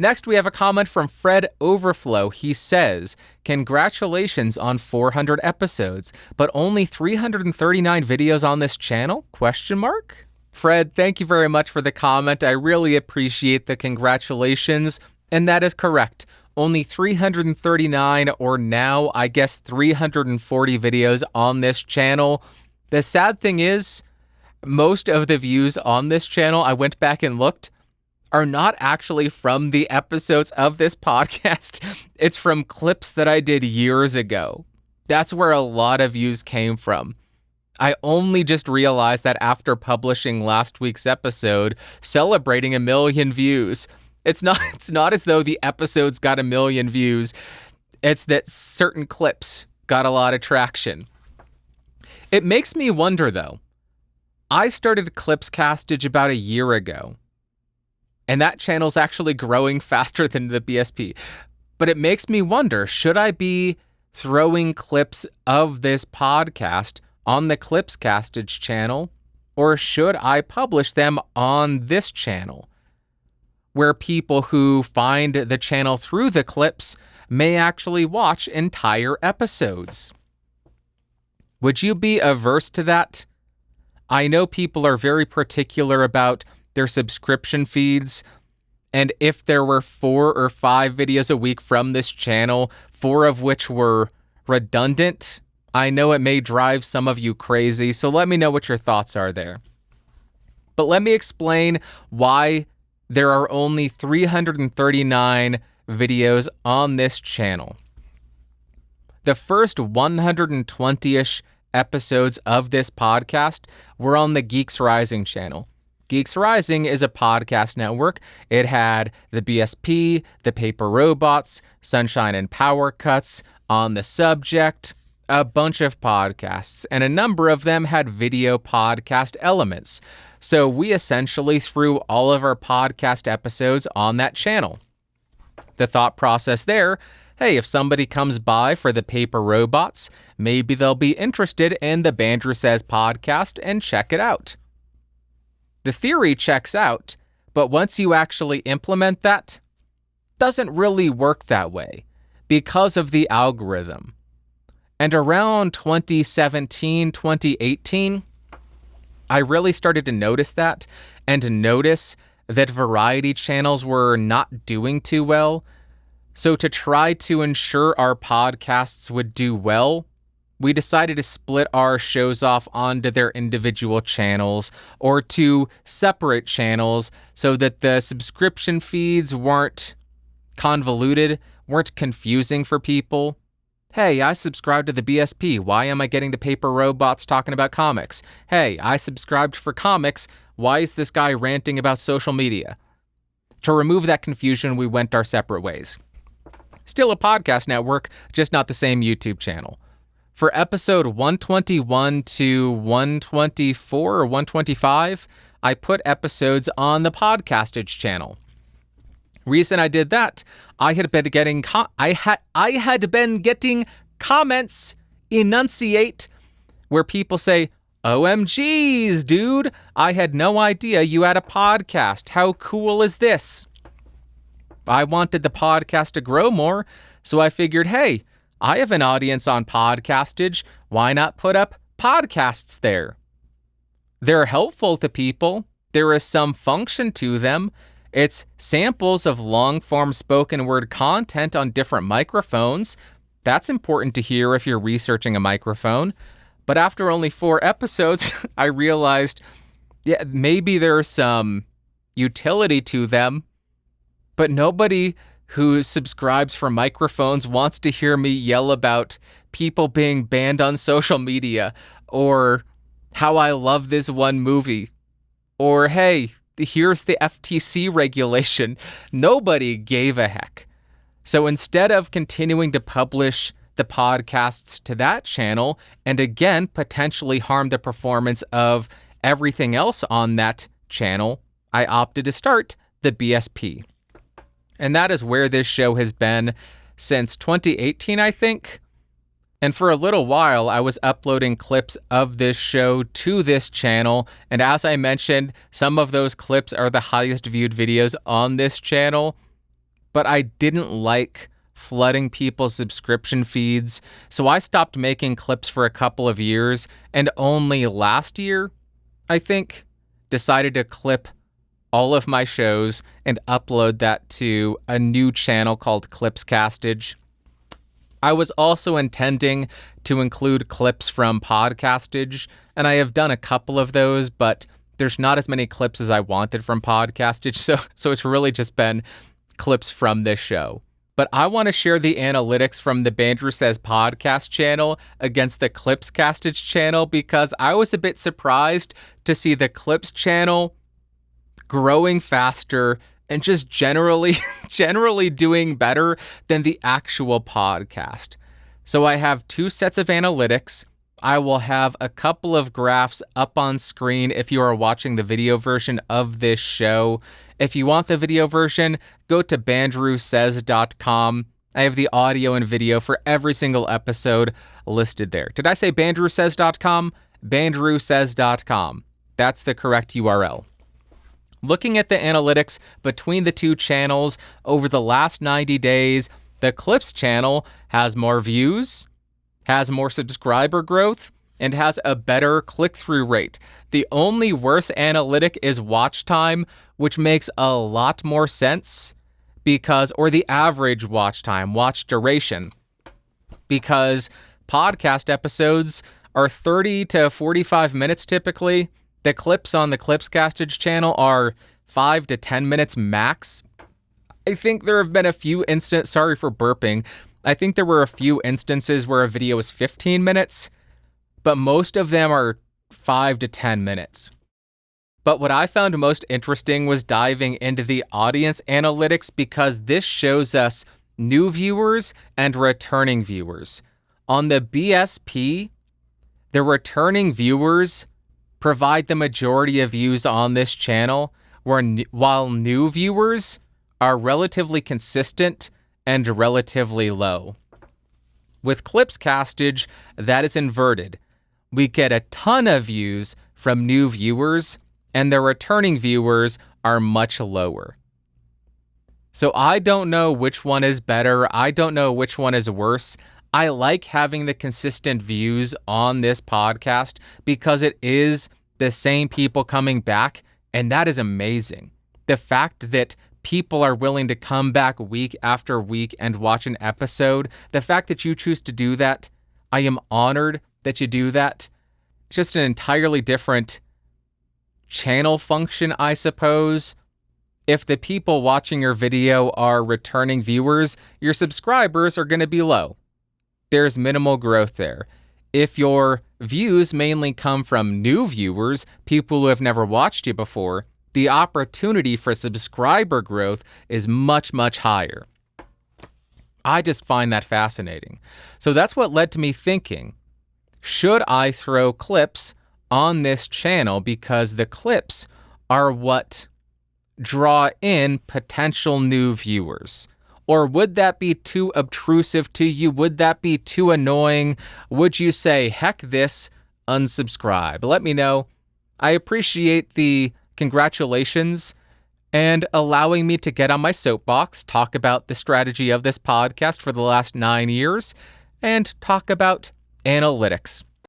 Next, we have a comment from Fred Overflow. He says, "Congratulations on 400 episodes, but only 339 videos on this channel? Question mark?" Fred, thank you very much for the comment. I really appreciate the congratulations. And that is correct. Only 339, or now, I guess, 340 videos on this channel. The sad thing is, most of the views on this channel, I went back and looked, are not actually from the episodes of this podcast. It's from clips that I did years ago. That's where a lot of views came from. I only just realized that after publishing last week's episode, celebrating 1 million views. It's not as though the episodes got 1 million views. It's that certain clips got a lot of traction. It makes me wonder, though. I started Clipscastage about a year ago, and that channel's actually growing faster than the BSP. But it makes me wonder, should I be throwing clips of this podcast on the Clipscastage channel, or should I publish them on this channel, where people who find the channel through the clips may actually watch entire episodes? Would you be averse to that? I know people are very particular about their subscription feeds, and if there were 4 or 5 videos a week from this channel, 4 of which were redundant, I know it may drive some of you crazy, so let me know what your thoughts are there. But let me explain why there are only 339 videos on this channel. The first 120-ish episodes of this podcast were on the Geeks Rising channel. Geeks Rising is a podcast network. It had the BSP, the Paper Robots, Sunshine and Power Cuts, On the Subject, a bunch of podcasts, and a number of them had video podcast elements. So we essentially threw all of our podcast episodes on that channel. The thought process there, hey, if somebody comes by for the Paper Robots, maybe they'll be interested in the Bandrew Says podcast and check it out. The theory checks out, but once you actually implement that, doesn't really work that way because of the algorithm. And around 2017, 2018, I really started to notice that, and notice that variety channels were not doing too well. So to try to ensure our podcasts would do well, we decided to split our shows off onto their individual channels, or to separate channels so that the subscription feeds weren't convoluted, weren't confusing for people. Hey, I subscribed to the BSP. Why am I getting the Paper Robots talking about comics? Hey, I subscribed for comics. Why is this guy ranting about social media? To remove that confusion, we went our separate ways. Still a podcast network, just not the same YouTube channel. For episode 121 to 124 or 125, I put episodes on the Podcastage channel. Reason I did that, I had been getting comments enunciate where people say, "OMGs, dude, I had no idea you had a podcast. How cool is this?" I wanted the podcast to grow more, so I figured, hey, I have an audience on Podcastage. Why not put up podcasts there? They're helpful to people. There is some function to them. It's samples of long-form spoken word content on different microphones. That's important to hear if you're researching a microphone. But after only 4 episodes, I realized, yeah, maybe there's some utility to them, but nobody who subscribes for microphones wants to hear me yell about people being banned on social media, or how I love this one movie, or hey, here's the FTC regulation. Nobody gave a heck. So instead of continuing to publish the podcasts to that channel, and again, potentially harm the performance of everything else on that channel, I opted to start the BSP. And that is where this show has been since 2018, I think. And for a little while, I was uploading clips of this show to this channel. And as I mentioned, some of those clips are the highest viewed videos on this channel. but I didn't like flooding people's subscription feeds, so I stopped making clips for a couple of years, and only last year, I think, decided to clip all of my shows and upload that to a new channel called Clipscastage. I was also intending to include clips from Podcastage, and I have done a couple of those, but there's not as many clips as I wanted from Podcastage, so it's really just been clips from this show. But I want to share the analytics from the Bandrew Says podcast channel against the Clipscastage channel because I was a bit surprised to see the Clips channel growing faster and just generally doing better than the actual podcast. So I have two sets of analytics. I will have a couple of graphs up on screen if you are watching the video version of this show. If you want the video version, go to bandrewsays.com. I have the audio and video for every single episode listed there. Did I say bandrewsays.com? bandrewsays.com. That's the correct URL. Looking at the analytics between the two channels over the last 90 days, the Clips channel has more views, has more subscriber growth, and has a better click-through rate. The only worse analytic is watch time, which makes a lot more sense or the average watch time, watch duration, because podcast episodes are 30 to 45 minutes typically. The clips on the Clipscastage channel are 5 to 10 minutes max. I think there have been a few sorry for burping. I think there were a few instances where a video was 15 minutes, but most of them are 5 to 10 minutes. But what I found most interesting was diving into the audience analytics because this shows us new viewers and returning viewers. On the BSP, the returning viewers provide the majority of views on this channel, while new viewers are relatively consistent and relatively low. With Clipscastage, that is inverted. We get a ton of views from new viewers, and the returning viewers are much lower. So I don't know which one is better. I don't know which one is worse. I like having the consistent views on this podcast because it is the same people coming back, and that is amazing. The fact that people are willing to come back week after week and watch an episode, the fact that you choose to do that, I am honored that you do that. It's just an entirely different channel function, I suppose. If the people watching your video are returning viewers, your subscribers are going to be low. There's minimal growth there. If your views mainly come from new viewers, people who have never watched you before, the opportunity for subscriber growth is much, much higher. I just find that fascinating. So that's what led to me thinking, should I throw clips on this channel because the clips are what draw in potential new viewers? Or would that be too obtrusive to you? Would that be too annoying? Would you say, heck this, unsubscribe? Let me know. I appreciate the congratulations and allowing me to get on my soapbox, talk about the strategy of this podcast for the last 9 years, and talk about analytics.